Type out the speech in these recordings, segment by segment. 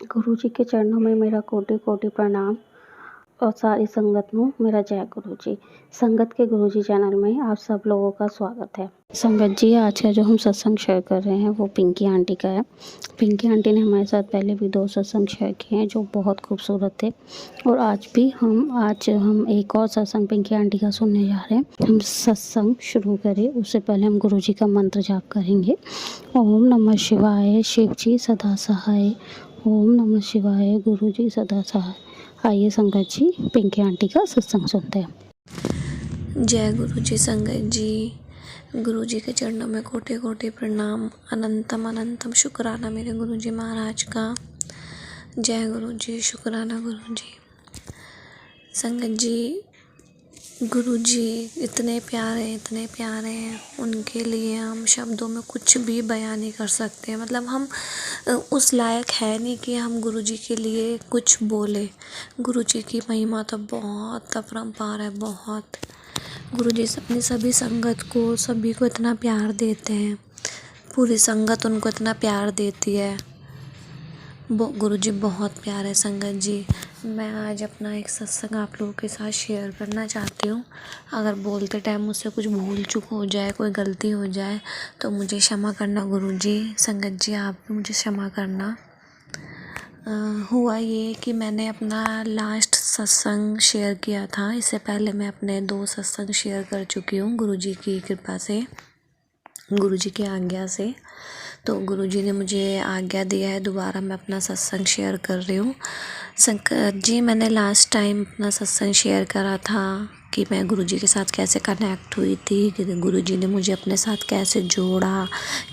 गुरु जी के चरणों में मेरा कोटि कोटि प्रणाम और सारी संगत को मेरा जय गुरु जी। संगत के गुरु जी चैनल में आप सब लोगों का स्वागत है। संगत जी, आज का जो हम सत्संग शेयर कर रहे हैं वो पिंकी आंटी का है। पिंकी आंटी ने हमारे साथ पहले भी 2 सत्संग शेयर किए हैं जो बहुत खूबसूरत थे, और आज हम एक और सत्संग पिंकी आंटी का सुनने जा रहे हैं। हम सत्संग शुरू करें उससे पहले हम गुरु जी का मंत्र जाप करेंगे। ओम नमः शिवाय, शिव जी सदा सहाय। ओम नमः शिवाय, गुरु जी सदा सहाय। आइए संगत जी, पिंकी आंटी का सत्संग सुनते हैं। जय गुरु जी। संगत जी, गुरु जी के चरणों में कोटि कोटि प्रणाम। अनंतम अनंतम शुक्राना मेरे गुरु जी महाराज का। जय गुरु जी, शुक्राना गुरु जी। संगत जी, गुरु जी इतने प्यारे हैं, उनके लिए हम शब्दों में कुछ भी बयान नहीं कर सकते। मतलब हम उस लायक है नहीं कि हम गुरु जी के लिए कुछ बोले। गुरु जी की महिमा तो बहुत अपरंपार है, बहुत। गुरु जी अपनी सभी संगत को, सभी को इतना प्यार देते हैं, पूरी संगत उनको इतना प्यार देती है। गुरु जी बहुत प्यारे संगत जी। मैं आज अपना एक सत्संग आप लोगों के साथ शेयर करना चाहती हूँ। अगर बोलते टाइम मुझसे कुछ भूल चूक हो जाए, कोई गलती हो जाए तो मुझे क्षमा करना गुरु जी। संगत जी, आप भी मुझे क्षमा करना। हुआ ये कि मैंने अपना लास्ट सत्संग शेयर किया था। इससे पहले मैं अपने 2 सत्संग शेयर कर चुकी हूँ गुरु जी की कृपा से, गुरु जी की आज्ञा से। तो गुरु जी ने मुझे आज्ञा दिया है, दोबारा मैं अपना सत्संग शेयर कर रही हूँ। संगत जी, मैंने लास्ट टाइम अपना सत्संग शेयर करा था कि मैं गुरु जी के साथ कैसे कनेक्ट हुई थी, कि गुरु जी ने मुझे अपने साथ कैसे जोड़ा,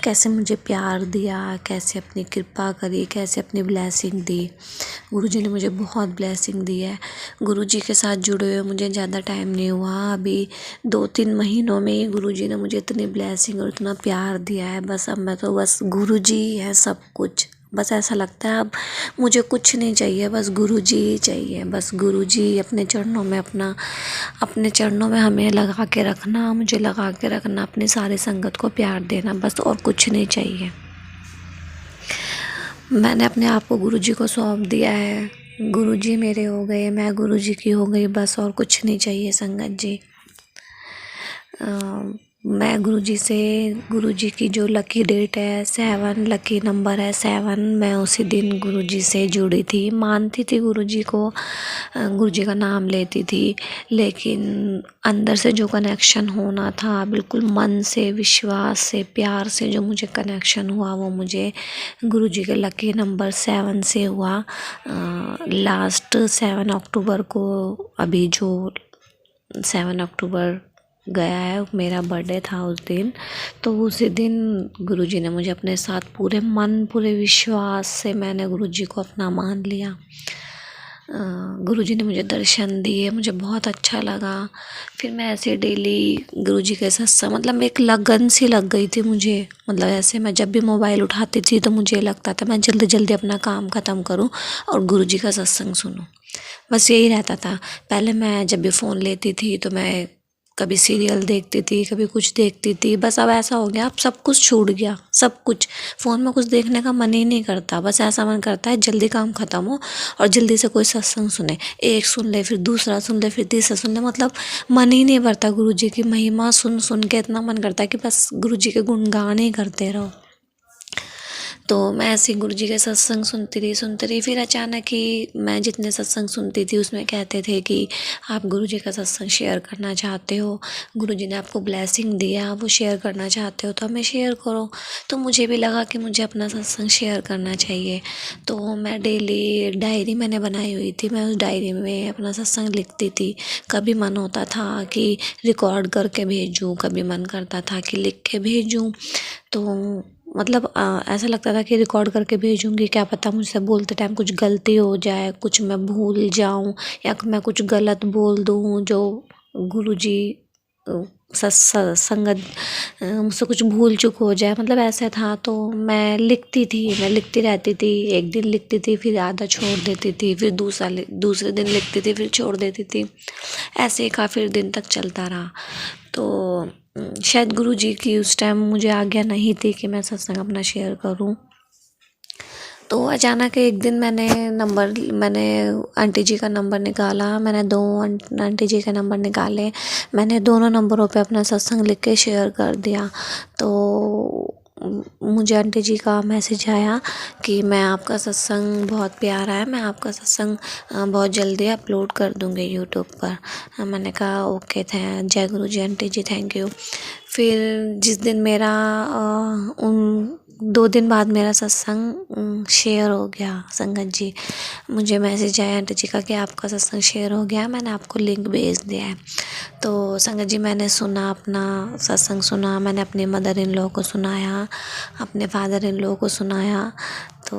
कैसे मुझे प्यार दिया, कैसे अपनी कृपा करी, कैसे अपनी ब्लेसिंग दी। गुरु जी ने मुझे बहुत ब्लेसिंग दी है। गुरु जी के साथ जुड़े हुए मुझे ज़्यादा टाइम नहीं हुआ, अभी 2-3 महीनों में ही गुरु जी ने मुझे इतनी ब्लेसिंग और इतना प्यार दिया है। बस अब मैं तो बस गुरु जी है सब कुछ। बस ऐसा लगता है अब मुझे कुछ नहीं चाहिए, बस गुरु जी ही चाहिए। बस गुरु जी अपने चरणों में हमें लगा के रखना, मुझे लगा के रखना, अपनी सारी संगत को प्यार देना, बस और कुछ नहीं चाहिए। मैंने अपने आप को गुरु जी को सौंप दिया है। गुरु जी मेरे हो गए, मैं गुरु जी की हो गई, बस और कुछ नहीं चाहिए संगत जी। मैं गुरु जी की जो लकी डेट है 7, लकी नंबर है 7, मैं उसी दिन गुरु जी से जुड़ी थी। मानती थी गुरु जी को, गुरु जी का नाम लेती थी, लेकिन अंदर से जो कनेक्शन होना था, बिल्कुल मन से, विश्वास से, प्यार से जो मुझे कनेक्शन हुआ, वो मुझे गुरु जी के लकी नंबर 7 से हुआ। लास्ट 7 अक्टूबर को, अभी जो 7 अक्टूबर गया है, मेरा बर्थडे था उस दिन। तो उसी दिन गुरु जी ने मुझे अपने साथ पूरे मन, पूरे विश्वास से मैंने गुरु जी को अपना मान लिया। गुरु जी ने मुझे दर्शन दिए, मुझे बहुत अच्छा लगा। फिर मैं ऐसे डेली गुरु जी के सत्संग, मतलब एक लगन सी लग गई थी मुझे। मतलब ऐसे मैं जब भी मोबाइल उठाती थी तो मुझे लगता था मैं जल्दी जल्दी अपना काम ख़त्म करूं और गुरु जी का सत्संग सुनूं। बस यही रहता था। पहले मैं जब भी फ़ोन लेती थी तो मैं कभी सीरियल देखती थी, कभी कुछ देखती थी। बस अब ऐसा हो गया, अब सब कुछ छूट गया, सब कुछ। फ़ोन में कुछ देखने का मन ही नहीं करता। बस ऐसा मन करता है जल्दी काम ख़त्म हो और जल्दी से कोई सत्संग सुने। एक सुन ले, फिर दूसरा सुन ले, फिर तीसरा सुन ले। मतलब मन ही नहीं भरता। गुरु जी की महिमा सुन सुन के इतना मन करता है कि बस गुरु जी के गुणगान ही करते रहो। तो मैं ऐसे गुरु जी के सत्संग सुनती रही। फिर अचानक ही मैं जितने सत्संग सुनती थी उसमें कहते थे कि आप गुरु जी का सत्संग शेयर करना चाहते हो, गुरु जी ने आपको ब्लेसिंग दिया, वो शेयर करना चाहते हो तो हमें शेयर करो। तो मुझे भी लगा कि मुझे अपना सत्संग शेयर करना चाहिए। तो मैं डेली डायरी मैंने बनाई हुई थी, मैं उस डायरी में अपना सत्संग लिखती थी। कभी मन होता था कि रिकॉर्ड करके भेजूँ, कभी मन करता था कि लिख के भेजूँ। तो मतलब ऐसा लगता था कि रिकॉर्ड करके भेजूँगी, क्या पता मुझसे बोलते टाइम कुछ गलती हो जाए, कुछ मैं भूल जाऊँ या मैं कुछ गलत बोल दूँ जो गुरुजी संगत मुझसे कुछ भूल चूक हो जाए। मतलब ऐसा था। तो मैं लिखती रहती थी। एक दिन लिखती थी, फिर आधा छोड़ देती थी, फिर दूसरे दिन लिखती थी, फिर छोड़ देती थी। ऐसे ही काफ़ी दिन तक चलता रहा। तो शायद गुरु जी की उस टाइम मुझे आज्ञा नहीं थी कि मैं सत्संग अपना शेयर करूं। तो अचानक एक दिन मैंने आंटी जी का नंबर निकाला, मैंने दो आंटी जी के नंबर निकाले, मैंने दोनों नंबरों पे अपना सत्संग लिख के शेयर कर दिया। तो मुझे आंटी जी का मैसेज आया कि मैं आपका सत्संग बहुत प्यारा है, मैं आपका सत्संग बहुत जल्दी अपलोड कर दूँगी यूट्यूब पर। मैंने कहा ओके, जय गुरु जी आंटी जी, थैंक यू। फिर जिस दिन मेरा उन 2 दिन बाद मेरा सत्संग शेयर हो गया, संगत जी मुझे मैसेज आया आंटी जी का कि आपका सत्संग शेयर हो गया, मैंने आपको लिंक भेज दिया है। तो संगत जी मैंने सुना, अपना सत्संग सुना, मैंने अपने मदर इन लॉ को सुनाया, अपने फादर इन लॉ को सुनाया। तो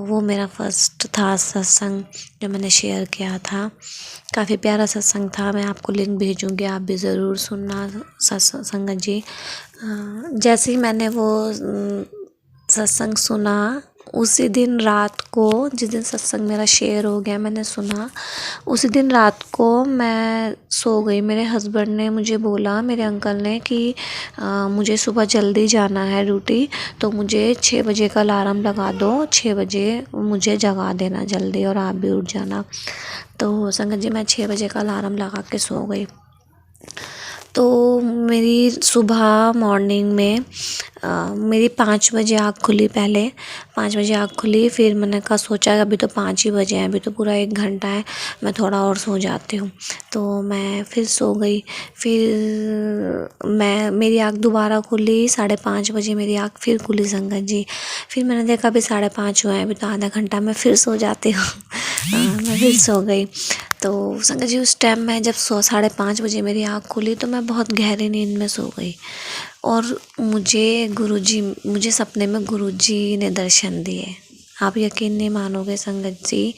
वो मेरा फर्स्ट था सत्संग जो मैंने शेयर किया था। काफ़ी प्यारा सत्संग था, मैं आपको लिंक भेजूँगी, आप भी ज़रूर सुनना संगत जी। जैसे ही मैंने वो सत्संग सुना, उसी दिन रात को, जिस दिन सत्संग मेरा शेयर हो गया मैंने सुना, उसी दिन रात को मैं सो गई। मेरे हस्बैंड ने मुझे बोला, मेरे अंकल ने, कि मुझे सुबह जल्दी जाना है ड्यूटी, तो मुझे 6 बजे का अलार्म लगा दो, 6 बजे मुझे जगा देना जल्दी और आप भी उठ जाना। तो संगत जी मैं 6 बजे का अलार्म लगा के सो गई। तो मेरी सुबह मॉर्निंग में मेरी 5 बजे आँख खुली, पहले 5 बजे आँख खुली। फिर मैंने कहा, सोचा अभी तो 5 ही बजे हैं, अभी तो पूरा 1 घंटा है, मैं थोड़ा और सो जाती हूँ। तो मैं फिर सो गई। फिर मेरी आँख दोबारा खुली, 5:30 बजे मेरी आँख फिर खुली संगत जी। फिर मैंने देखा अभी 5:30 हुए हैं, अभी तो आधा घंटा, मैं फिर सो जाती हूँ। मैं फिर सो गई। तो संगत जी उस टाइम मैं जब 5:30 बजे मेरी आँख खुली तो मैं बहुत गहरी नींद में सो गई, और मुझे सपने में गुरुजी ने दर्शन दिए। आप यकीन नहीं मानोगे संगत जी,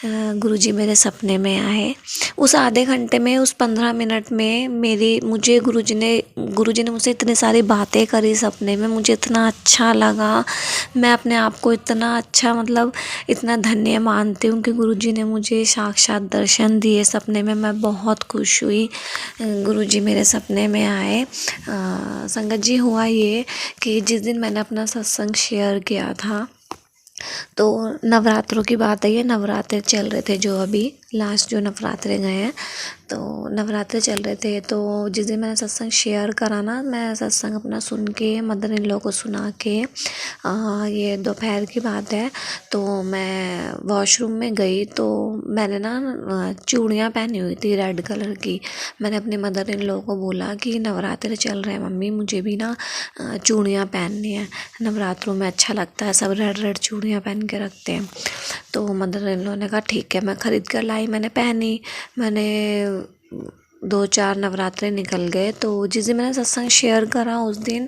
गुरुजी मेरे सपने में आए। उस आधे घंटे में, उस 15 मिनट में मुझे गुरुजी ने मुझसे इतनी सारी बातें करी सपने में, मुझे इतना अच्छा लगा। मैं अपने आप को इतना अच्छा, मतलब इतना धन्य मानती हूँ कि गुरुजी ने मुझे साक्षात दर्शन दिए सपने में। मैं बहुत खुश हुई, गुरुजी मेरे सपने में आए। संगत जी हुआ ये कि जिस दिन मैंने अपना सत्संग शेयर किया था, तो नवरात्रों की बात है, ये नवरात्रे चल रहे थे, जो अभी लास्ट जो नवरात्रे गए हैं, तो नवरात्रे चल रहे थे। तो जिस दिन मैंने सत्संग शेयर करा ना, मैं सत्संग अपना सुन के, मदर इन लॉ को सुना के, ये दोपहर की बात है, तो मैं वॉशरूम में गई। तो मैंने ना चूड़ियाँ पहनी हुई थी रेड कलर की। मैंने अपनी मदर इन लॉ को बोला कि नवरात्रे चल रहे हैं मम्मी, मुझे भी ना चूड़ियाँ पहननी है, नवरात्रों में अच्छा लगता है, सब रेड रेड चूड़ियाँ पहन के रखते हैं। तो मदर इन लॉ ने कहा ठीक है, मैं ख़रीद कर लाई, मैंने पहनी। मैंने 2-4 नवरात्रे निकल गए। तो जिस दिन मैंने सत्संग शेयर करा, उस दिन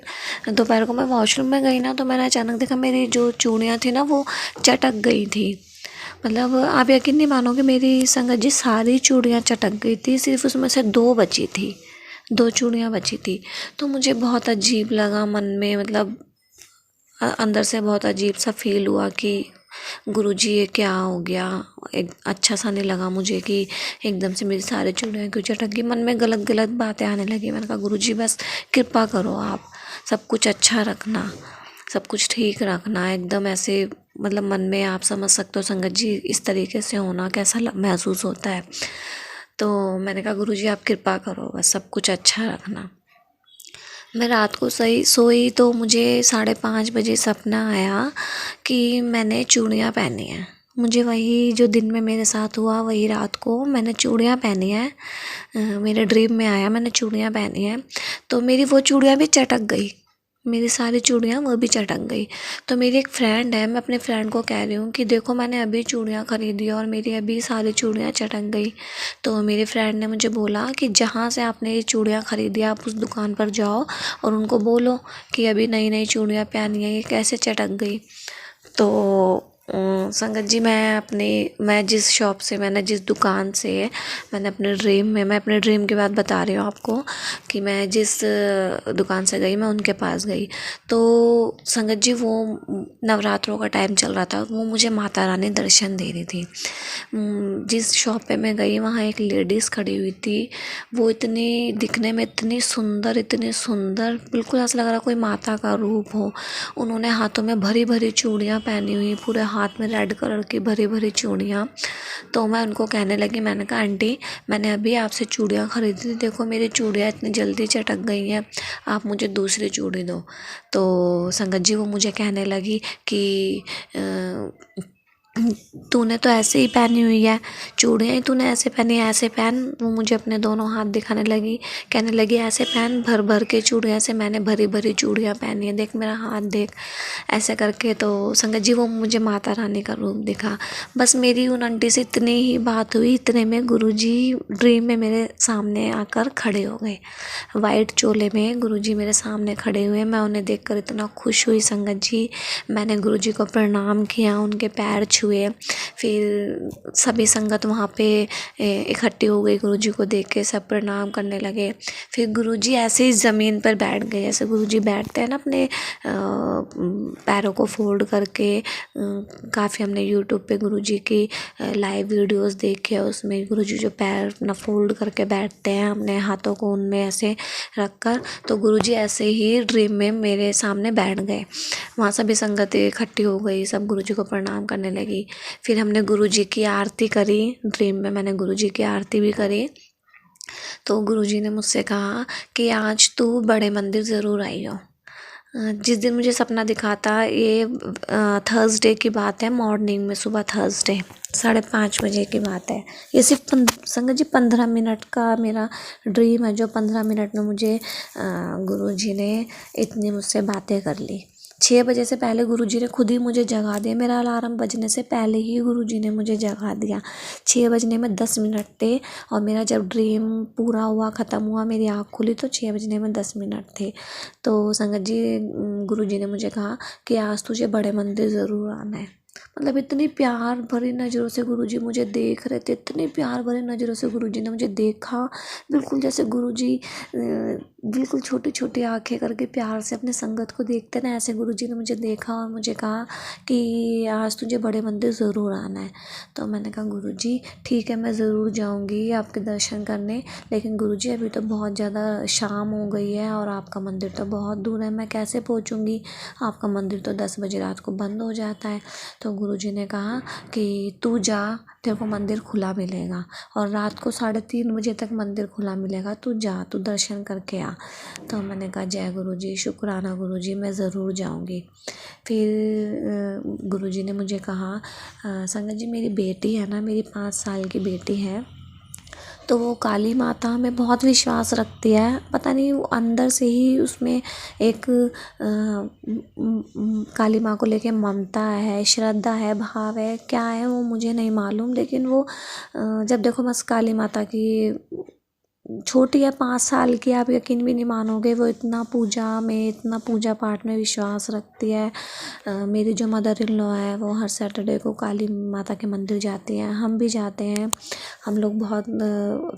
दोपहर को मैं वॉशरूम में गई ना, तो मैंने अचानक देखा मेरी जो चूड़ियाँ थी ना, वो चटक गई थी। मतलब आप यकीन नहीं मानोगे, मेरी संगत जी सारी चूड़ियाँ चटक गई थी, सिर्फ उसमें से 2 बची थी, 2 चूड़ियाँ बची थी। तो मुझे बहुत अजीब लगा मन में, मतलब अंदर से बहुत अजीब सा फील हुआ कि गुरुजी ये क्या हो गया। एक अच्छा सा नहीं लगा मुझे कि एकदम से मेरी सारी चूड़ियाँ क्यों चटक गई। मन में गलत गलत बातें आने लगी। मैंने कहा गुरुजी बस कृपा करो, आप सब कुछ अच्छा रखना, सब कुछ ठीक रखना। एकदम ऐसे, मतलब मन में आप समझ सकते हो संगत जी, इस तरीके से होना कैसा महसूस होता है। तो मैंने कहा गुरुजी आप कृपा करो, बस सब कुछ अच्छा रखना। मैं रात को सही सोई तो मुझे 5:30 बजे सपना आया कि मैंने चूड़ियाँ पहनी हैं। मुझे वही जो दिन में मेरे साथ हुआ, वही रात को मैंने चूड़ियाँ पहनी हैं। मेरे ड्रीम में आया, मैंने चूड़ियाँ पहनी हैं, तो मेरी वो चूड़ियाँ भी चटक गई, मेरी सारी चूड़ियाँ वो भी चटक गई। तो मेरी एक फ्रेंड है, मैं अपने फ्रेंड को कह रही हूँ कि देखो मैंने अभी चूड़ियाँ ख़रीदी और मेरी अभी सारी चूड़ियाँ चटक गई। तो मेरी फ्रेंड ने मुझे बोला कि जहाँ से आपने ये चूड़ियाँ ख़रीदी आप उस दुकान पर जाओ और उनको बोलो कि अभी नई नई चूड़ियाँ पहनी है, ये कैसे चटक गई। तो संगत जी मैं जिस शॉप से, मैंने जिस दुकान से, मैं अपने ड्रीम की बात बता रही हूँ आपको कि मैं जिस दुकान से गई, मैं उनके पास गई। तो संगत जी वो नवरात्रों का टाइम चल रहा था, वो मुझे माता रानी दर्शन दे रही थी। जिस शॉप पे मैं गई वहाँ एक लेडीज़ खड़ी हुई थी, वो इतनी दिखने में इतनी सुंदर बिल्कुल ऐसा लग रहा कोई माता का रूप हो। उन्होंने हाथों में भरी भरी चूड़ियाँ पहनी हुई, पूरे हाथ में रेड कलर की भरी भरी चूड़ियाँ। तो मैं उनको कहने लगी, मैंने कहा आंटी मैंने अभी आपसे चूड़ियाँ खरीदी थी, देखो मेरी चूड़ियाँ इतनी जल्दी चटक गई हैं, आप मुझे दूसरी चूड़ी दो। तो संगत जी वो मुझे कहने लगी कि तूने तो ऐसे ही पहनी हुई है चूड़ियाँ ही, तूने ऐसे पहनी है, ऐसे पहन। वो मुझे अपने दोनों हाथ दिखाने लगी, कहने लगी ऐसे पहन, भर भर के चूड़ियाँ से मैंने भरी भरी चूड़ियाँ पहनी है, देख मेरा हाथ देख, ऐसे करके। तो संगत जी वो मुझे माता रानी का रूप दिखा। बस मेरी उन आंटी से इतनी ही बात हुई, इतने में गुरुजी ड्रीम में मेरे सामने आकर खड़े हो गए। वाइट चोले में गुरुजी मेरे सामने खड़े हुए। मैं उन्हें देखकर इतना खुश हुई संगत जी, मैंने गुरुजी को प्रणाम किया, उनके पैर छुए। फिर सभी संगत वहाँ पे इकट्ठी हो गई, गुरुजी को देख के सब प्रणाम करने लगे। फिर गुरुजी ऐसे ही ज़मीन पर बैठ गए, ऐसे गुरुजी बैठते हैं ना अपने पैरों को फोल्ड करके। काफ़ी हमने यूट्यूब पे गुरुजी की लाइव वीडियोस देखे, उसमें गुरुजी जो पैर अपना फोल्ड करके बैठते हैं अपने हाथों को उनमें ऐसे रख कर, तो गुरुजी ऐसे ही ड्रीम में मेरे सामने बैठ गए। वहाँ सभी संगतें इकट्ठी हो गई, सब गुरुजी को प्रणाम करने लगी। फिर हमने गुरुजी की आरती करी, ड्रीम में मैंने गुरुजी की आरती भी करी। तो गुरुजी ने मुझसे कहा कि आज तू बड़े मंदिर ज़रूर आई हो। जिस दिन मुझे सपना दिखा था, ये थर्सडे की बात है, मॉर्निंग में, सुबह थर्सडे 5:30 बजे की बात है। ये सिर्फ संगत जी 15 मिनट का मेरा ड्रीम है, जो 15 मिनट में मुझे गुरुजी ने इतनी मुझसे बातें कर ली। 6 बजे से पहले गुरुजी ने खुद ही मुझे जगा दिया, मेरा अलार्म बजने से पहले ही गुरुजी ने मुझे जगा दिया। 6 बजने में 10 मिनट थे और मेरा जब ड्रीम पूरा हुआ, ख़त्म हुआ, मेरी आँख खुली तो 6 बजने में 10 मिनट थे। तो संगत जी गुरुजी ने मुझे कहा कि आज तुझे बड़े मंदिर ज़रूर आना है। मतलब इतनी प्यार भरी नज़रों से गुरुजी मुझे देख रहे थे, इतनी प्यार भरी नज़रों से गुरुजी ने मुझे देखा, बिल्कुल जैसे गुरुजी बिल्कुल छोटी छोटी आंखें करके प्यार से अपने संगत को देखते ना, ऐसे गुरुजी ने मुझे देखा और मुझे कहा कि आज तुझे बड़े मंदिर ज़रूर आना है। तो मैंने कहा गुरुजी ठीक है, मैं ज़रूर जाऊंगी आपके दर्शन करने, लेकिन गुरुजी अभी तो बहुत ज़्यादा शाम हो गई है और आपका मंदिर तो बहुत दूर है, मैं कैसे पहुंचूंगी, आपका मंदिर तो 10 बजे रात को बंद हो जाता है। तो गुरुजी ने कहा कि तू जा, तेरे को मंदिर खुला मिलेगा और रात को 3:30 बजे तक मंदिर खुला मिलेगा, तू जा, तू दर्शन करके आ। तो मैंने कहा जय गुरुजी, शुक्राना गुरुजी, मैं ज़रूर जाऊंगी। फिर गुरुजी ने मुझे कहा संगत जी मेरी बेटी है ना, मेरी 5 साल की बेटी है, तो वो काली माता में बहुत विश्वास रखती है, पता नहीं वो अंदर से ही उसमें एक काली माँ को लेके ममता है, श्रद्धा है, भाव है, क्या है वो मुझे नहीं मालूम, लेकिन वो जब देखो बस काली माता की, छोटी है 5 साल की, आप यकीन भी नहीं मानोगे, वो इतना पूजा पाठ में विश्वास रखती है। मेरी जो मदर इन लॉ है वो हर सैटरडे को काली माता के मंदिर जाती हैं, हम भी जाते हैं, हम लोग बहुत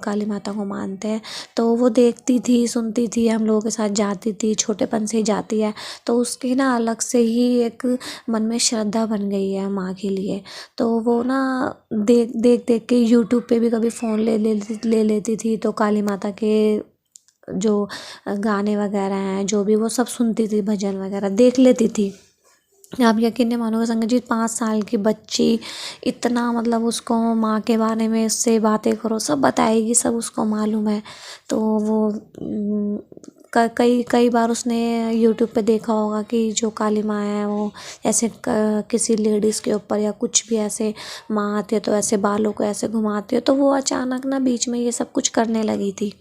काली माता को मानते हैं। तो वो देखती थी, सुनती थी, हम लोगों के साथ जाती थी, छोटेपन से ही जाती है, तो उसकी ना अलग से ही एक मन में श्रद्धा बन गई है माँ के लिए। तो वो ना देख देख देख के यूट्यूब पे भी कभी फ़ोन ले लेती थी, तो काली माता के जो गाने वगैरह हैं, जो भी वो सब सुनती थी, भजन वगैरह देख लेती थी। आप यकीन नहीं मानोगे संगत जी, 5 साल की बच्ची इतना, मतलब उसको माँ के बारे में उससे बातें करो सब बताएगी, सब उसको मालूम है। तो वो कई बार उसने यूट्यूब पे देखा होगा कि जो काली माँ है वो ऐसे किसी लेडीज़ के ऊपर या कुछ भी ऐसे माँ आती है तो ऐसे बालों को ऐसे घुमाती है, तो वो अचानक ना बीच में ये सब कुछ करने लगी थी,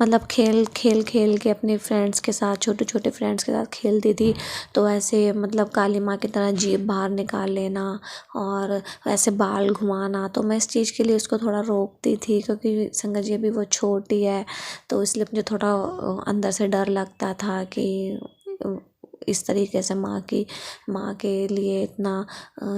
मतलब खेल के अपने फ्रेंड्स के साथ, छोटे छोटे फ्रेंड्स के साथ खेलती थी। तो ऐसे मतलब काली माँ की तरह जीभ बाहर निकाल लेना और ऐसे बाल घुमाना, तो मैं इस चीज़ के लिए उसको थोड़ा रोकती थी, क्योंकि संगत जी अभी वो छोटी है, तो इसलिए मुझे थोड़ा अंदर से डर लगता था कि इस तरीके से माँ के लिए इतना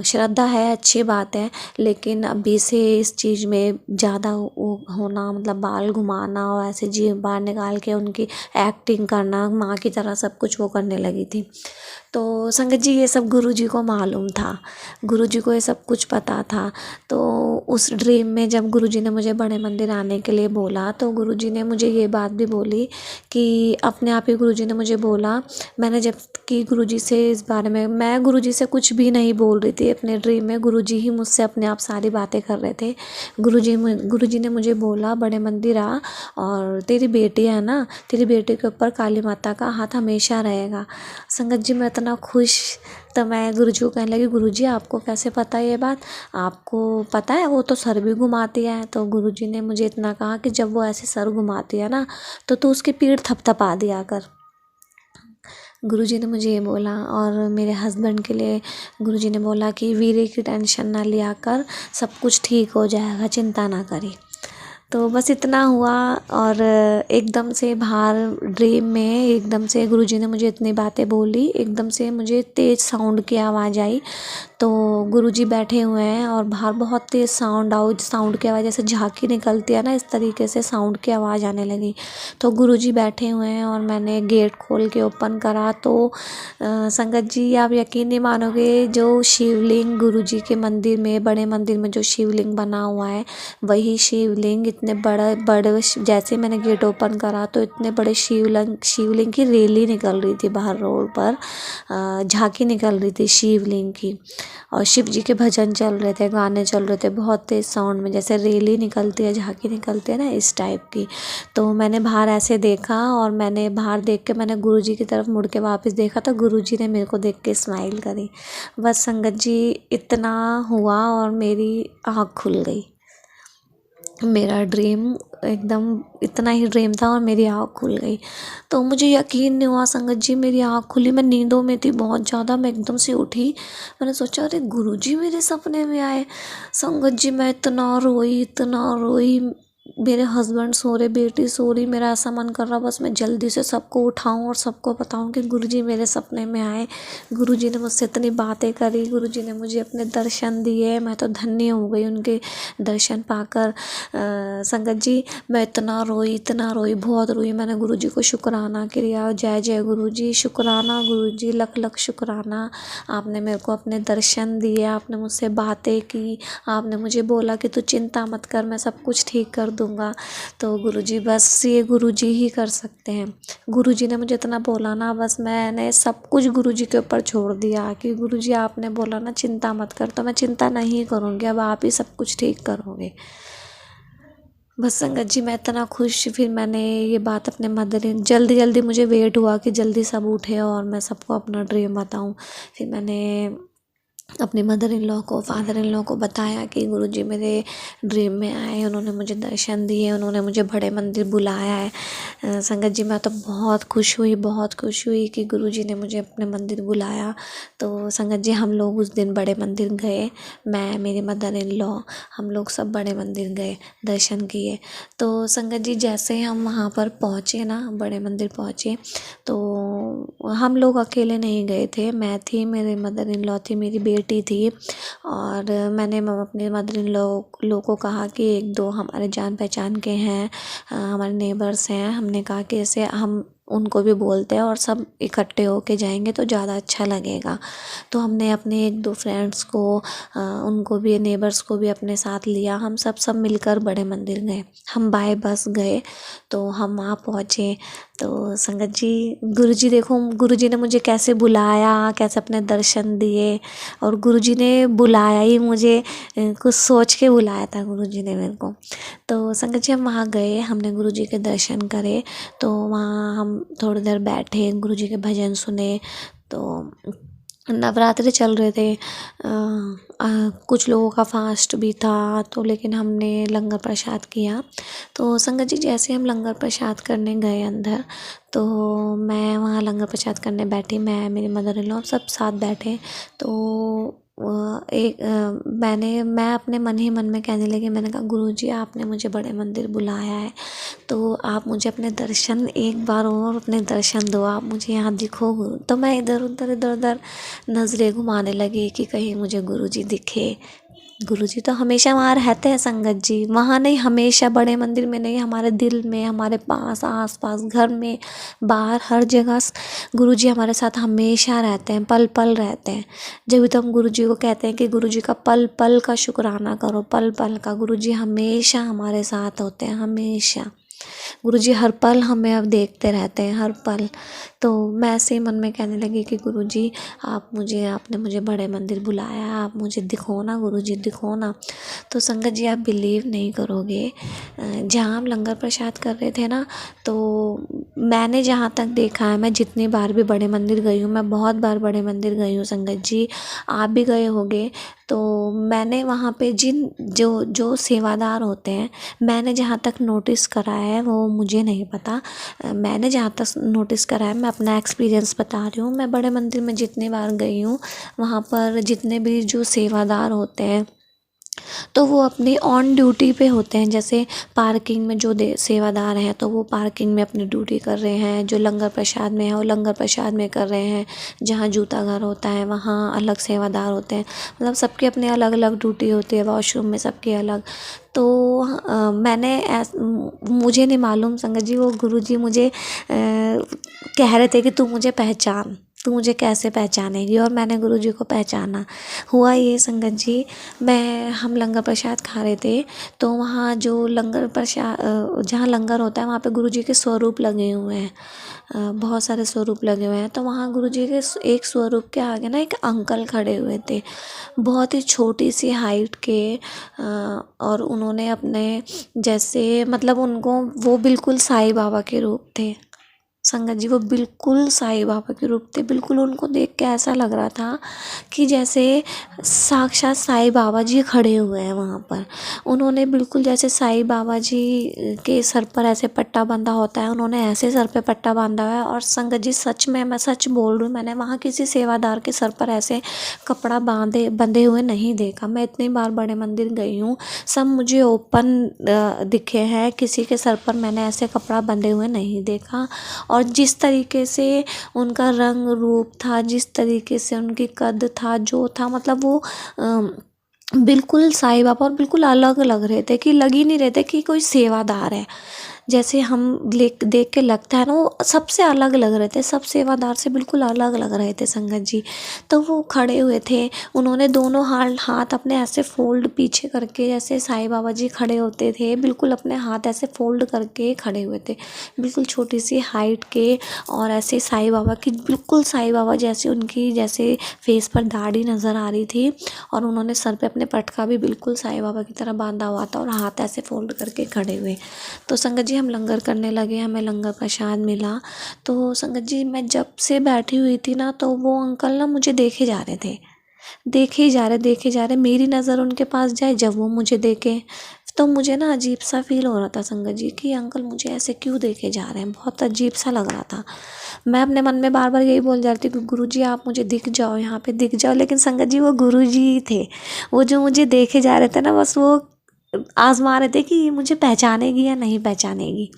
श्रद्धा है, अच्छी बात है, लेकिन अभी से इस चीज़ में ज़्यादा वो होना, मतलब बाल घुमाना और ऐसे जीभ बाहर निकाल के उनकी एक्टिंग करना, माँ की तरह सब कुछ वो करने लगी थी। तो संगत जी ये सब गुरुजी को मालूम था, गुरुजी को ये सब कुछ पता था। तो उस ड्रीम में जब गुरुजी ने मुझे बड़े मंदिर आने के लिए बोला तो गुरुजी ने मुझे ये बात भी बोली कि अपने आप ही गुरुजी ने मुझे बोला, मैंने जब कि गुरुजी से इस बारे में, मैं गुरुजी से कुछ भी नहीं बोल रही थी अपने ड्रीम में, गुरुजी ही मुझसे अपने आप सारी बातें कर रहे थे। गुरुजी ने मुझे बोला बड़े मंदिर आ, और तेरी बेटी है ना, तेरी बेटी के ऊपर काली माता का हाथ हमेशा रहेगा। संगत जी मैं इतना खुश, तो मैं गुरुजी को कहने लगी गुरुजी आपको कैसे पता है ये बात, आपको पता है वो तो सर भी घुमाती है। तो गुरुजी ने मुझे इतना कहा कि जब वो ऐसे सर घुमाती है ना तो तू उसकी पीठ थपथपा दिया कर। गुरुजी ने मुझे ये बोला। और मेरे हस्बैंड के लिए गुरुजी ने बोला कि वीरे की टेंशन ना लिया कर, सब कुछ ठीक हो जाएगा, चिंता ना करी। तो बस इतना हुआ। और एकदम से बाहर ड्रीम में एकदम से गुरुजी ने मुझे इतनी बातें बोली, एकदम से मुझे तेज़ साउंड की आवाज़ आई। तो गुरुजी बैठे हुए हैं और बाहर बहुत तेज़ साउंड की आवाज़, जैसे झांकी निकलती है ना, इस तरीके से साउंड की आवाज़ आने लगी। तो गुरुजी बैठे हुए हैं और मैंने गेट खोल के ओपन करा तो संगत जी आप यकीन नहीं मानोगे, जो शिवलिंग गुरुजी के मंदिर में, बड़े मंदिर में जो शिवलिंग बना हुआ है, वही शिवलिंग इतने बड़े जैसे मैंने गेट ओपन करा तो इतने बड़े शिवलिंग की रैली निकल रही थी बाहर रोड पर, झांकी निकल रही थी शिवलिंग की। और शिव जी के भजन चल रहे थे, गाने चल रहे थे बहुत तेज़ साउंड में, जैसे रैली निकलती है, झांकी निकलती है ना, इस टाइप की। तो मैंने बाहर ऐसे देखा और मैंने बाहर देख के मैंने गुरुजी की तरफ मुड़ के वापस देखा तो गुरुजी ने मेरे को देख के स्माइल करी। बस संगत जी इतना हुआ और मेरी आँख खुल गई। मेरा ड्रीम एकदम इतना ही ड्रीम था और मेरी आँख खुल गई। तो मुझे यकीन नहीं हुआ संगत जी, मेरी आँख खुली, मैं नींदों में थी बहुत ज़्यादा, मैं एकदम से उठी, मैंने सोचा अरे गुरुजी मेरे सपने में आए। संगत जी मैं इतना रोई, इतना रोई, मेरे हस्बैंड सो रहे, बेटी सो रही, मेरा ऐसा मन कर रहा बस मैं जल्दी से सबको उठाऊं और सबको बताऊं कि गुरुजी मेरे सपने में आए, गुरुजी ने मुझसे इतनी बातें करी, गुरुजी ने मुझे अपने दर्शन दिए, मैं तो धन्य हो गई उनके दर्शन पाकर। संगत जी मैं इतना रोई, बहुत रोई, मैंने गुरुजी को शुक्राना किया, जय जय गुरुजी, शुक्राना गुरुजी, लख लख शुक्राना, आपने मेरे को अपने दर्शन दिए, आपने मुझसे बातें की, आपने मुझे बोला कि तू चिंता मत कर, मैं सब कुछ ठीक कर दूंगा। तो गुरुजी बस ये गुरुजी ही कर सकते हैं। गुरुजी ने मुझे इतना बोला ना, बस मैंने सब कुछ गुरुजी के ऊपर छोड़ दिया कि गुरुजी आपने बोला ना चिंता मत कर, तो मैं चिंता नहीं करूँगी, अब आप ही सब कुछ ठीक करोगे। बस संगत जी मैं इतना खुश, फिर मैंने ये बात अपने मदर इन जल्दी मुझे वेट हुआ कि जल्दी सब उठे और मैं सबको अपना ड्रीम बताऊं। फिर मैंने अपने मदर इन लॉ को, फादर इन लॉ को बताया कि गुरुजी मेरे ड्रीम में आए, उन्होंने मुझे दर्शन दिए, उन्होंने मुझे बड़े मंदिर बुलाया है। संगत जी मैं तो बहुत खुश हुई कि गुरुजी ने मुझे अपने मंदिर बुलाया। तो संगत जी हम लोग उस दिन बड़े मंदिर गए, मैं, मेरी मदर इन लॉ, हम लोग सब बड़े मंदिर गए, दर्शन किए। तो संगत जी जैसे ही हम वहाँ पर पहुँचे ना, बड़े मंदिर पहुँचे, तो हम लोग अकेले नहीं गए थे, मैं थी, मेरे मदर इन लॉ थी, मेरी बेटी थी। और मैंने अपने मदर इन लॉ को कहा कि एक दो हमारे जान पहचान के हैं, हमारे नेबर्स हैं, हमने कहा कि ऐसे हम उनको भी बोलते हैं और सब इकट्ठे होके जाएंगे तो ज़्यादा अच्छा लगेगा। तो हमने अपने एक दो फ्रेंड्स को, उनको भी, नेबर्स को भी अपने साथ लिया, हम सब मिलकर बड़े मंदिर गए। हम बाय बस गए, तो हम वहाँ पहुँचे। तो संगत जी गुरुजी देखो, गुरुजी ने मुझे कैसे बुलाया, कैसे अपने दर्शन दिए, और गुरुजी ने बुलाया ही मुझे, कुछ सोच के बुलाया था गुरुजी ने मेरे को। तो संगत जी हम वहाँ गए, हमने गुरुजी के दर्शन करे, तो वहाँ हम थोड़ी देर बैठे, गुरुजी के भजन सुने। तो नवरात्रि चल रहे थे, कुछ लोगों का फास्ट भी था, तो लेकिन हमने लंगर प्रसाद किया। तो संगत जी जैसे हम लंगर प्रसाद करने गए अंदर, तो मैं वहाँ लंगर प्रसाद करने बैठी, मैं, मेरी मदर इन लॉ सब साथ बैठे। तो मैं अपने मन ही मन में कहने लगी, मैंने कहा गुरुजी आपने मुझे बड़े मंदिर बुलाया है, तो आप मुझे अपने दर्शन एक बार और अपने दर्शन दो, आप मुझे यहाँ दिखो। तो मैं इधर उधर नज़रें घुमाने लगी कि कहीं मुझे गुरुजी दिखे। गुरुजी तो हमेशा वहाँ रहते हैं संगत जी, वहाँ नहीं, हमेशा बड़े मंदिर में नहीं, हमारे दिल में, हमारे पास, आस पास, घर में, बाहर, हर जगह गुरुजी हमारे साथ हमेशा रहते हैं, पल पल रहते हैं। जब भी तो हम गुरुजी को कहते हैं कि गुरुजी का पल पल का शुक्राना करो, पल पल का। गुरुजी हमेशा हमारे साथ होते हैं, हमेशा। गुरुजी हर पल हमें अब देखते रहते हैं, हर पल। तो मैं ऐसे ही मन में कहने लगी कि गुरुजी आपने मुझे बड़े मंदिर बुलाया, आप मुझे दिखो ना गुरुजी, दिखो ना। तो संगत जी आप बिलीव नहीं करोगे, जहाँ हम लंगर प्रसाद कर रहे थे ना, तो मैंने जहाँ तक देखा है, मैं जितनी बार भी बड़े मंदिर गई हूँ, मैं बहुत बार बड़े मंदिर गई हूँ संगत जी, आप भी गए होंगे। तो मैंने वहाँ पे जिन जो जो सेवादार होते हैं, मैंने जहाँ तक नोटिस करा है वो मुझे नहीं पता, मैंने जहाँ तक नोटिस करा है, मैं अपना एक्सपीरियंस बता रही हूँ। मैं बड़े मंदिर में जितनी बार गई हूँ, वहाँ पर जितने भी जो सेवादार होते हैं, तो वो अपनी ऑन ड्यूटी पे होते हैं। जैसे पार्किंग में जो सेवादार हैं, तो वो पार्किंग में अपनी ड्यूटी कर रहे हैं। जो लंगर प्रसाद में है, वो लंगर प्रसाद में कर रहे हैं। जहाँ जूता घर होता है, वहाँ अलग सेवादार होते हैं। मतलब सबकी अपनी अलग अलग ड्यूटी होती है, वॉशरूम में सबकी अलग। तो मुझे नहीं मालूम संगत जी, वो गुरुजी मुझे कह रहे थे कि तू मुझे पहचान, तू मुझे कैसे पहचानेगी, और मैंने गुरुजी को पहचाना। हुआ ये संगत जी, हम लंगर प्रसाद खा रहे थे, तो वहाँ जो लंगर प्रसाद जहाँ लंगर होता है, वहाँ पे गुरुजी के स्वरूप लगे हुए हैं, बहुत सारे स्वरूप लगे हुए हैं। तो वहाँ गुरुजी के एक स्वरूप के आगे ना एक अंकल खड़े हुए थे, बहुत ही छोटी सी हाइट के, और उन्होंने अपने जैसे, मतलब उनको, वो बिल्कुल साईं बाबा के रूप थे संगत जी, वो बिल्कुल साईं बाबा के रूप थे। बिल्कुल उनको देख के ऐसा लग रहा था कि जैसे साक्षात साईं बाबा जी खड़े हुए हैं वहाँ पर। उन्होंने बिल्कुल जैसे साईं बाबा जी के सर पर ऐसे पट्टा बांधा होता है, उन्होंने ऐसे सर पे पट्टा बांधा हुआ है। और संगत जी सच में, मैं सच बोल रही हूँ, मैंने वहाँ किसी सेवादार के सर पर ऐसे कपड़ा बंधे हुए नहीं देखा। मैं इतनी बार बड़े मंदिर गई हूँ, सब मुझे ओपन दिखे हैं, किसी के सर पर मैंने ऐसे कपड़ा बंधे हुए नहीं देखा। और जिस तरीके से उनका रंग रूप था, जिस तरीके से उनकी कद था, जो था, मतलब वो बिल्कुल साईं बाबा, और बिल्कुल अलग लग रहे थे, कि लग ही नहीं रहे थे कि कोई सेवादार है। जैसे हम देख के लगता है ना, वो सबसे अलग लग रहे थे, सब सेवादार से बिल्कुल अलग लग रहे थे संगत जी। तो वो खड़े हुए थे, उन्होंने दोनों हाथ अपने ऐसे फोल्ड पीछे करके, जैसे साईं बाबा जी खड़े होते थे, बिल्कुल अपने हाथ ऐसे फोल्ड करके खड़े हुए थे, बिल्कुल छोटी सी हाइट के। और ऐसे साईं बाबा की, बिल्कुल साईं बाबा जैसे, उनकी जैसे फेस पर दाढ़ी नज़र आ रही थी, और उन्होंने सर पे अपने पटका भी बिल्कुल साईं बाबा की तरह बांधा हुआ था, और हाथ ऐसे फोल्ड करके खड़े हुए। तो संगत जी हम लंगर करने लगे, हमें लंगर प्रसाद मिला। तो संगत जी मैं जब से बैठी हुई थी ना, तो वो अंकल ना मुझे देखे जा रहे थे, देखे जा रहे, मेरी नज़र उनके पास जाए, जब वो मुझे देखे। तो मुझे ना अजीब सा फील हो रहा था संगत जी, कि अंकल मुझे ऐसे क्यों देखे जा रहे हैं, बहुत अजीब सा लग रहा था। मैं अपने मन में बार बार यही बोल जा रही थी कि गुरुजी आप मुझे दिख जाओ, यहाँ पे दिख जाओ। लेकिन संगत जी वो गुरुजी ही थे, वो जो मुझे देखे जा रहे थे ना, बस वो आजमा रहे थे कि ये मुझे पहचानेगी या नहीं पहचानेगी।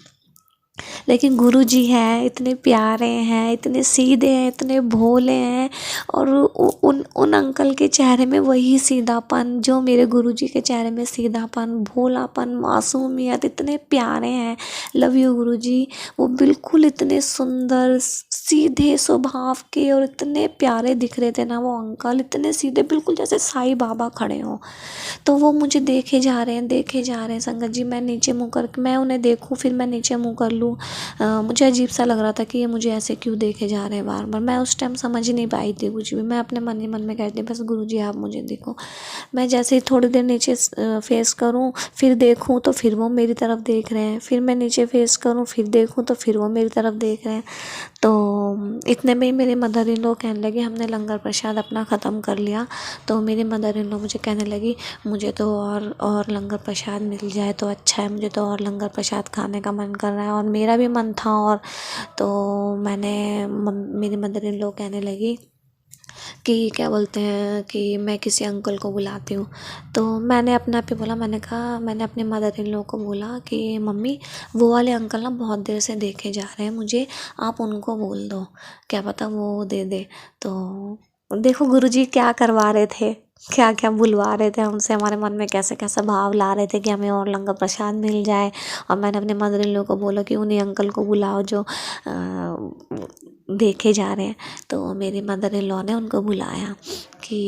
लेकिन गुरुजी हैं, इतने प्यारे हैं, इतने सीधे हैं, इतने भोले हैं, और उन अंकल के चेहरे में वही सीधापन, जो मेरे गुरुजी के चेहरे में सीधापन, भोलापन, मासूमियत, इतने प्यारे हैं। लव यू गुरुजी। वो बिल्कुल इतने सुंदर, सीधे स्वभाव के, और इतने प्यारे दिख रहे थे ना वो अंकल, इतने सीधे, बिल्कुल जैसे साईं बाबा खड़े हों। तो वो मुझे देखे जा रहे हैं संगत जी। मैं नीचे मुँह कर, मैं उन्हें देखूं, फिर मैं नीचे मुँह कर लूँ। मुझे अजीब सा लग रहा था कि ये मुझे ऐसे क्यों देखे जा रहे हैं बार बार। मैं उस टाइम समझ ही नहीं पाई थी कुछ भी। मैं अपने मन ही मन में कहती बस गुरुजी आप मुझे देखो। मैं जैसे ही थोड़ी देर नीचे फेस करूँ, फिर देखूँ तो फिर वो मेरी तरफ देख रहे हैं, फिर मैं नीचे फेस करूँ, फिर देखूँ तो फिर वो मेरी तरफ देख रहे हैं। तो इतने में ही मेरे मदर इन लॉ कहने लगे, हमने लंगर प्रसाद अपना ख़त्म कर लिया। तो मेरी मदर इन लॉ मुझे कहने लगी, मुझे तो और लंगर प्रसाद मिल जाए तो अच्छा है, मुझे तो और लंगर प्रसाद खाने का मन कर रहा है। और मेरा भी मन था। और तो मेरी मदर इन लॉ कहने लगी कि क्या बोलते हैं, कि मैं किसी अंकल को बुलाती हूँ। तो मैंने अपने आप ही बोला, मैंने अपने मदर इन लॉ को बोला कि मम्मी वो वाले अंकल ना बहुत देर से देखे जा रहे हैं मुझे, आप उनको बोल दो, क्या पता वो दे दे। तो देखो गुरुजी क्या करवा रहे थे, क्या क्या बुलवा रहे थे हमसे, हमारे मन में कैसे कैसे भाव ला रहे थे कि हमें और लंगर प्रसाद मिल जाए। और मैंने अपने मदर इन लॉ को बोला कि उन्हीं अंकल को बुलाओ जो देखे जा रहे हैं। तो मेरी मदर इन लॉ ने उनको बुलाया कि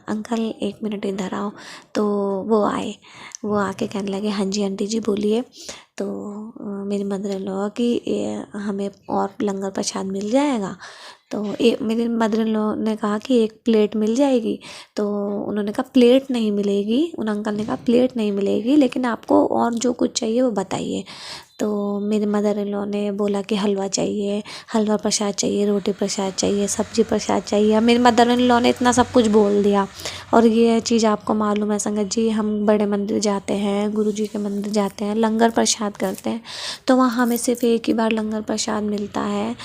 अंकल 1 मिनट इधर आओ। तो वो आए, वो आके कहने लगे हाँ जी आंटी जी बोलिए। तो मेरी मदर इन लॉ कि हमें और लंगर प्रसाद मिल जाएगा। तो मेरी मदर इन लॉ ने कहा कि 1 प्लेट मिल जाएगी। तो उन्होंने कहा प्लेट नहीं मिलेगी, उन अंकल ने कहा प्लेट नहीं मिलेगी, लेकिन आपको और जो कुछ चाहिए वो बताइए। तो मेरे मदर इन लॉ ने बोला कि हलवा चाहिए, हलवा प्रसाद चाहिए, रोटी प्रसाद चाहिए, सब्जी प्रसाद चाहिए। मेरी मदर इन लॉ ने इतना सब कुछ बोल दिया। और ये चीज़ आपको मालूम है संगत जी, हम बड़े मंदिर जाते हैं, गुरु जी के मंदिर जाते हैं, लंगर प्रसाद करते हैं, तो वहाँ हमें सिर्फ एक ही बार लंगर प्रसाद मिलता है।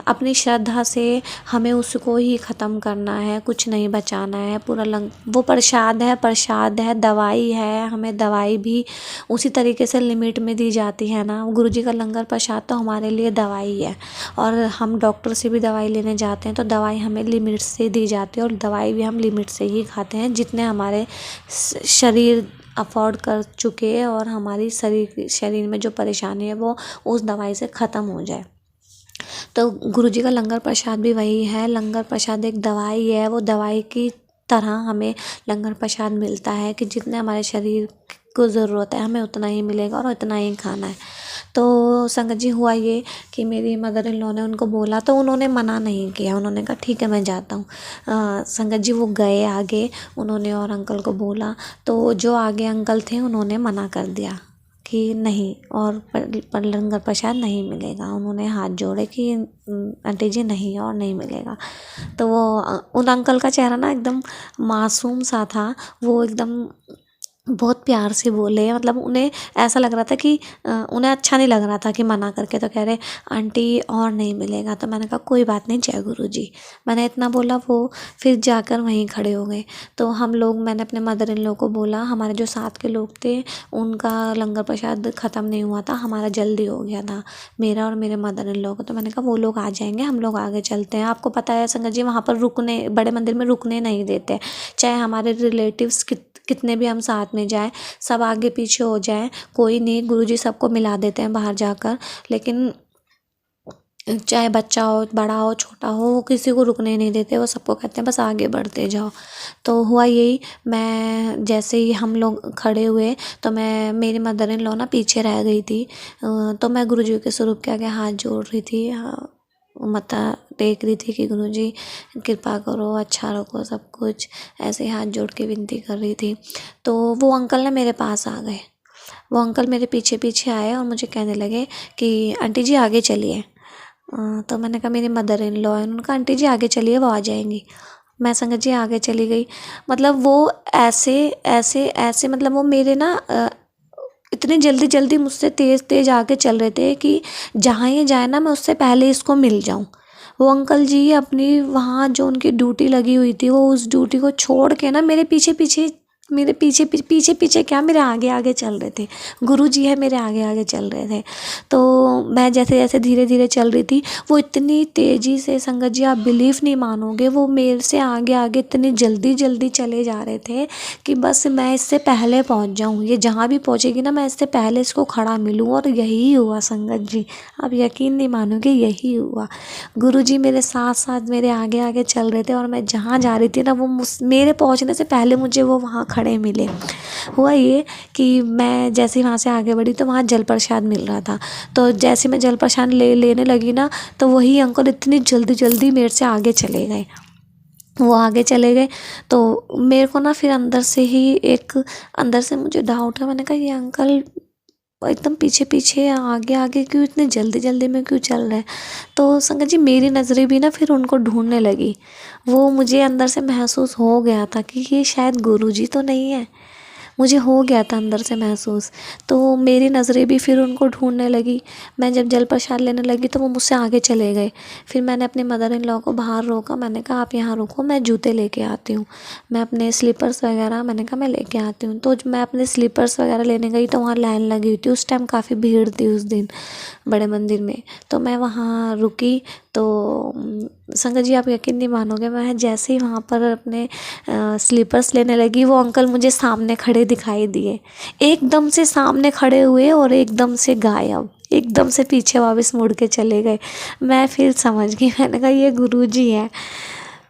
अपनी श्रद्धा से हमें उसको ही ख़त्म करना है, कुछ नहीं बचाना है। पूरा वो प्रसाद है, प्रसाद है, दवाई है, हमें दवाई भी उसी तरीके से लिमिट में दी जाती है ना। गुरु जी का लंगर प्रसाद तो हमारे लिए दवाई है। और हम डॉक्टर से भी दवाई लेने जाते हैं तो दवाई हमें लिमिट से दी जाती है, और दवाई भी हम लिमिट से ही खाते हैं, जितने हमारे शरीर अफोर्ड कर चुके हैं और हमारी शरीर में जो परेशानी है वो उस दवाई से ख़त्म हो जाए। तो गुरु जी का लंगर प्रसाद भी वही है। लंगर प्रसाद एक दवाई है, वो दवाई की तरह हमें लंगर प्रसाद मिलता है कि जितने हमारे शरीर को ज़रूरत है हमें उतना ही मिलेगा और उतना ही खाना है। तो संगत जी हुआ ये कि मेरी मदर इन लॉ ने उनको बोला तो उन्होंने मना नहीं किया, उन्होंने कहा ठीक है मैं जाता हूँ। संगत जी वो गए आगे, उन्होंने और अंकल को बोला, तो जो आगे अंकल थे उन्होंने मना कर दिया कि नहीं और पर लंगर प्रसाद नहीं मिलेगा। उन्होंने हाथ जोड़े कि आंटी जी नहीं और नहीं मिलेगा। तो वो उन अंकल का चेहरा ना एकदम मासूम सा था, वो एकदम बहुत प्यार से बोले, मतलब उन्हें ऐसा लग रहा था कि उन्हें अच्छा नहीं लग रहा था कि मना करके। तो कह रहे आंटी और नहीं मिलेगा। तो मैंने कहा कोई बात नहीं, जय गुरु जी, मैंने इतना बोला। वो फिर जाकर वहीं खड़े हो गए। तो हम लोग, मैंने अपने मदर इन लॉ को बोला, हमारे जो साथ के लोग थे उनका लंगर प्रसाद ख़त्म नहीं हुआ था, हमारा जल्दी हो गया था, मेरा और मेरे मदर इन लॉ को। तो मैंने कहा वो लोग आ जाएंगे, हम लोग आगे चलते हैं। आपको पता है संगत जी वहाँ पर रुकने, बड़े मंदिर में रुकने नहीं देते, चाहे हमारे रिलेटिव्स कितने भी हम साथ में जाएं, सब आगे पीछे हो जाएं, कोई नहीं, गुरुजी सबको मिला देते हैं बाहर जाकर। लेकिन चाहे बच्चा हो, बड़ा हो, छोटा हो, वो किसी को रुकने नहीं देते, वो सबको कहते हैं बस आगे बढ़ते जाओ। तो हुआ यही, मैं जैसे ही हम लोग खड़े हुए तो मेरी मदर इन लॉ ना पीछे रह गई थी। तो मैं गुरुजी के स्वरूप के आगे हाथ जोड़ रही थी, मत्था टेक रही थी कि गुरुजी कृपा करो, अच्छा रखो सब कुछ, ऐसे हाथ जोड़ के विनती कर रही थी। तो वो अंकल ना मेरे पास आ गए, वो अंकल मेरे पीछे पीछे आए और मुझे कहने लगे कि आंटी जी आगे चलिए। तो मैंने कहा मेरी मदर इन लॉ है, उन्होंने कहा आंटी जी आगे चलिए वो आ जाएंगी। मैं संगत जी आगे चली गई। मतलब वो ऐसे ऐसे ऐसे, मतलब वो मेरे ना इतनी जल्दी जल्दी मुझसे तेज़ तेज़ आगे चल रहे थे कि जहाँ ये जाए ना मैं उससे पहले इसको मिल जाऊँ। वो अंकल जी अपनी वहाँ जो उनकी ड्यूटी लगी हुई थी, वो उस ड्यूटी को छोड़ के ना मेरे पीछे पीछे, मेरे पीछे पीछे पीछे क्या, मेरे आगे आगे चल रहे थे। गुरु जी है मेरे आगे आगे चल रहे थे। तो मैं जैसे जैसे धीरे धीरे चल रही थी, वो इतनी तेज़ी से, संगत जी आप बिलीव नहीं मानोगे, वो मेरे से आगे आगे इतनी जल्दी जल्दी चले जा रहे थे कि बस मैं इससे पहले पहुंच जाऊं, ये जहां भी पहुंचेगी ना मैं इससे पहले इसको खड़ा मिलूं। और यही हुआ संगत जी, आप यकीन नहीं मानोगे, यही हुआ। गुरुजी मेरे साथ साथ मेरे आगे आगे चल रहे थे और मैं जहाँ जा रही थी ना, वो मेरे पहुंचने से पहले मुझे वो वहाँ खड़े मिले। हुआ ये कि मैं जैसे ही वहाँ से आगे बढ़ी तो वहाँ जल प्रसाद मिल रहा था। तो जैसे मैं जल प्रसाद लेने लगी ना, तो वही अंकल इतनी जल्दी जल्दी मेरे से आगे चले गए। वो आगे चले गए तो मेरे को ना फिर अंदर से ही अंदर से मुझे डाउट है। मैंने कहा ये अंकल एकदम पीछे पीछे, आगे आगे क्यों, इतने जल्दी जल्दी में क्यों चल रहे हैं। तो संगत जी मेरी नज़रें भी ना फिर उनको ढूंढने लगी। वो मुझे अंदर से महसूस हो गया था कि ये शायद गुरुजी तो नहीं है, मुझे हो गया था अंदर से महसूस। तो मेरी नज़रें भी फिर उनको ढूंढने लगी। मैं जब जल प्रसाद लेने लगी तो वो मुझसे आगे चले गए। फिर मैंने अपने मदर इन लॉ को बाहर रोका, मैंने कहा आप यहाँ रुको, मैं जूते लेके आती हूँ, मैं अपने स्लीपर्स वगैरह, मैंने कहा मैं लेके आती हूँ। तो मैं अपने स्लीपर्स वगैरह लेने गई तो वहाँ लाइन लगी हुई थी, उस टाइम काफ़ी भीड़ थी उस दिन बड़े मंदिर में। तो मैं वहाँ रुकी तो संगत जी आप यकीन नहीं मानोगे, मैं जैसे ही वहाँ पर अपने स्लीपर्स लेने लगी, वो अंकल मुझे सामने खड़े दिखाई दिए, एकदम से सामने खड़े हुए और एकदम से गायब, एकदम से पीछे वापस मुड़ के चले गए। मैं फिर समझ गई, मैंने कहा ये गुरुजी हैं।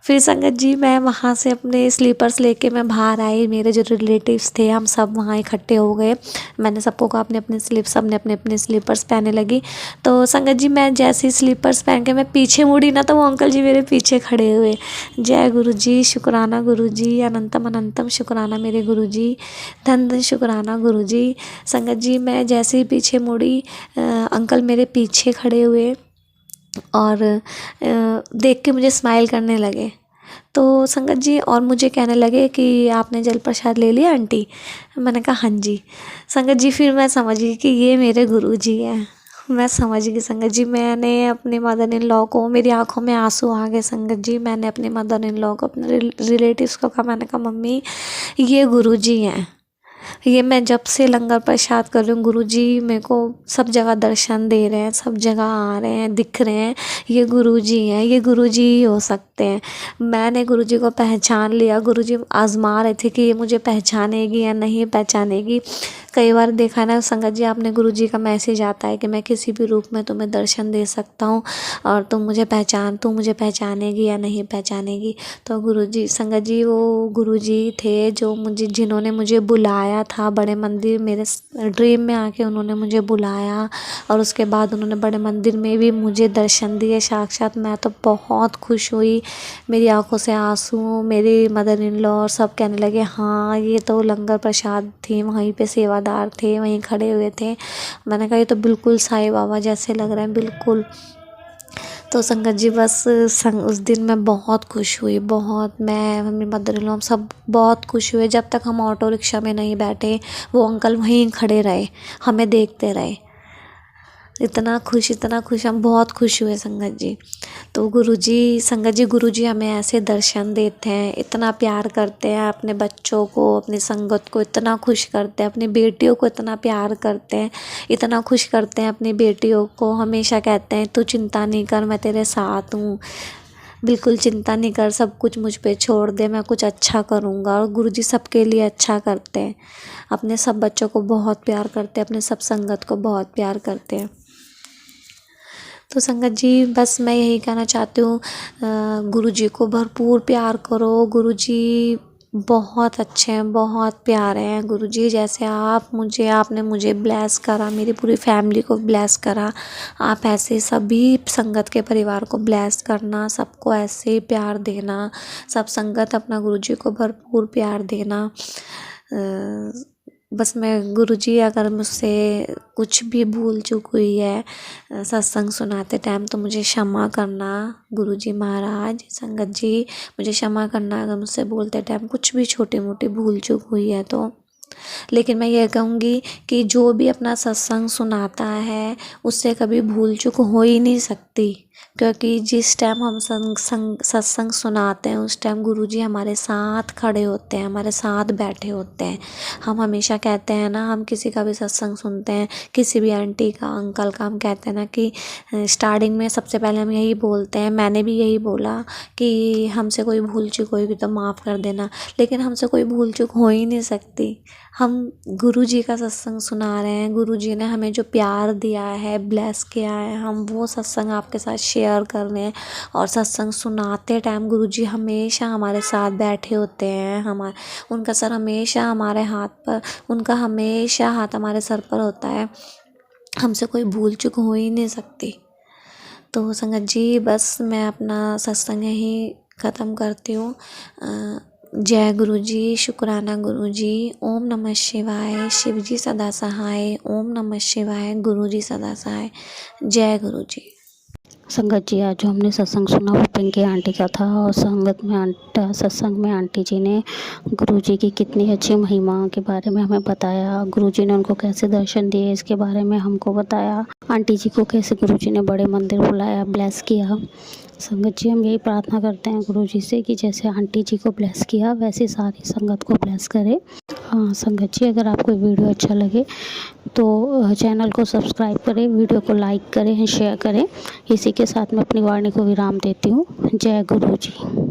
फिर संगत जी मैं वहाँ से अपने स्लीपर्स लेके मैं बाहर आई, मेरे जो रिलेटिव्स थे हम सब वहाँ इकट्ठे हो गए। मैंने सबको कहा अपने अपने स्लीप, सब ने अपने अपने स्लीपर्स पहनने लगी। तो संगत जी मैं जैसे ही स्लीपर्स पहन के मैं पीछे मुड़ी ना, तो वो अंकल जी मेरे पीछे खड़े हुए। जय गुरु जी, शुक्राना गुरु जी, अनंतम अनंतम शुक्राना मेरे गुरु जी, धन धन शुक्राना गुरु जी। संगत जी मैं जैसे ही पीछे मुड़ी, अंकल मेरे पीछे खड़े हुए और देख के मुझे स्माइल करने लगे। तो संगत जी और मुझे कहने लगे कि आपने जल प्रसाद ले लिया आंटी? मैंने कहा हाँ जी। संगत जी फिर मैं समझ गई कि ये मेरे गुरुजी हैं। मैं समझ गई संगत जी, मैंने अपने मदर इन लॉ को, मेरी आंखों में आंसू आ गए संगत जी। मैंने अपने मदर इन लॉ को, अपने रिलेटिव्स को कहा, मैंने कहा मम्मी ये गुरुजी हैं, ये मैं जब से लंगर प्रसाद कर रही हूँ, गुरुजी मेरे को सब जगह दर्शन दे रहे हैं, सब जगह आ रहे हैं, दिख रहे हैं, ये गुरुजी हैं, ये गुरुजी ही हो सकते हैं। मैंने गुरुजी को पहचान लिया। गुरुजी आजमा रहे थे कि ये मुझे पहचानेगी या नहीं पहचानेगी। कई बार देखा ना संगत जी, आपने गुरुजी का मैसेज आता है कि मैं किसी भी रूप में तुम्हें दर्शन दे सकता हूँ और तू मुझे पहचानेगी या नहीं पहचानेगी। तो गुरुजी, संगत जी वो गुरुजी थे जो मुझे, जिन्होंने मुझे बुलाया था बड़े मंदिर, मेरे ड्रीम में आके उन्होंने मुझे बुलाया और उसके बाद उन्होंने बड़े मंदिर में भी मुझे दर्शन दिए साक्षात। मैं तो बहुत खुश हुई, मेरी आंखों से आंसू। मेरी मदर इन लॉ और सब कहने लगे हाँ ये तो लंगर प्रसाद थी, वहीं पे सेवादार थे, वहीं खड़े हुए थे। मैंने कहा ये तो बिल्कुल साईं बाबा जैसे लग रहे हैं, बिल्कुल। तो संगत जी बस उस दिन मैं बहुत खुश हुई, बहुत, मैं, मम्मी, मदर इन लॉ, हम सब बहुत खुश हुए। जब तक हम ऑटो रिक्शा में नहीं बैठे वो अंकल वहीं खड़े रहे, हमें देखते रहे। इतना खुश हम बहुत खुश हुए संगत जी। तो गुरुजी, संगत जी गुरुजी हमें ऐसे दर्शन देते हैं, इतना प्यार करते हैं अपने बच्चों को, अपनी संगत को इतना खुश करते हैं, अपनी बेटियों को इतना प्यार करते हैं, इतना खुश करते हैं अपनी बेटियों को। हमेशा कहते हैं तू चिंता नहीं कर, मैं तेरे साथ हूँ, बिल्कुल चिंता नहीं कर, सब कुछ मुझ पे छोड़ दे, मैं कुछ अच्छा करूँगा। और गुरुजी सबके लिए अच्छा करते हैं, अपने सब बच्चों को बहुत प्यार करते हैं, अपने सब संगत को बहुत प्यार करते हैं। तो संगत जी बस मैं यही कहना चाहती हूँ, गुरुजी को भरपूर प्यार करो। गुरुजी बहुत अच्छे हैं, बहुत प्यारे हैं गुरुजी। जैसे आपने मुझे ब्लेस करा, मेरी पूरी फैमिली को ब्लेस करा, आप ऐसे सभी संगत के परिवार को ब्लेस करना, सबको ऐसे ही प्यार देना, सब संगत अपना गुरुजी को भरपूर प्यार देना। बस मैं, गुरुजी अगर मुझसे कुछ भी भूल चूक हुई है सत्संग सुनाते टाइम तो मुझे क्षमा करना। गुरुजी महाराज, संगत जी मुझे क्षमा करना अगर मुझसे बोलते टाइम कुछ भी छोटी मोटी भूल चूक हुई है तो। लेकिन मैं ये कहूँगी कि जो भी अपना सत्संग सुनाता है उससे कभी भूल चूक हो ही नहीं सकती, क्योंकि जिस टाइम हम सत्संग सुनाते हैं उस टाइम गुरुजी हमारे साथ खड़े होते हैं, हमारे साथ बैठे होते हैं। हम हमेशा कहते हैं ना, हम किसी का भी सत्संग सुनते हैं, किसी भी आंटी का, अंकल का, हम कहते हैं ना कि स्टार्टिंग में सबसे पहले हम यही बोलते हैं, मैंने भी यही बोला कि हमसे कोई भूल चूक होगी तो माफ़ कर देना। लेकिन हमसे कोई भूल चूक हो ही नहीं सकती, हम गुरुजी का सत्संग सुना रहे हैं, गुरुजी ने हमें जो प्यार दिया है, ब्लेस किया है, हम वो सत्संग आपके साथ शेयर कर रहे हैं। और सत्संग सुनाते टाइम गुरुजी हमेशा हमारे साथ बैठे होते हैं, उनका सर हमेशा हमारे हाथ पर, उनका हमेशा हाथ हमारे सर पर होता है, हमसे कोई भूल चूक हो ही नहीं सकती। तो संगत जी बस मैं अपना सत्संग यहीं ख़त्म करती हूँ। जय गुरुजी, शुक्राना गुरुजी, ओम नमः शिवाय, शिवजी सदा सहाय, ओम नमः शिवाय, गुरुजी सदा सहाय, जय गुरुजी। संगत जी आज जो हमने सत्संग सुना वो पिंकी आंटी का था और सत्संग में आंटी जी ने गुरुजी की कितनी अच्छी महिमा के बारे में हमें बताया, गुरुजी ने उनको कैसे दर्शन दिए इसके बारे में हमको बताया, आंटी जी को कैसे गुरुजी ने बड़े मंदिर बुलाया, ब्लेस किया। संगत जी हम यही प्रार्थना करते हैं गुरुजी से कि जैसे आंटी जी को ब्लेस किया वैसे सारी संगत को ब्लेस करे। हाँ संगत जी अगर आपको वीडियो अच्छा लगे तो चैनल को सब्सक्राइब करें, वीडियो को लाइक करें, शेयर करें। इसी के साथ मैं अपनी वाणी को विराम देती हूँ। जय गुरु जी।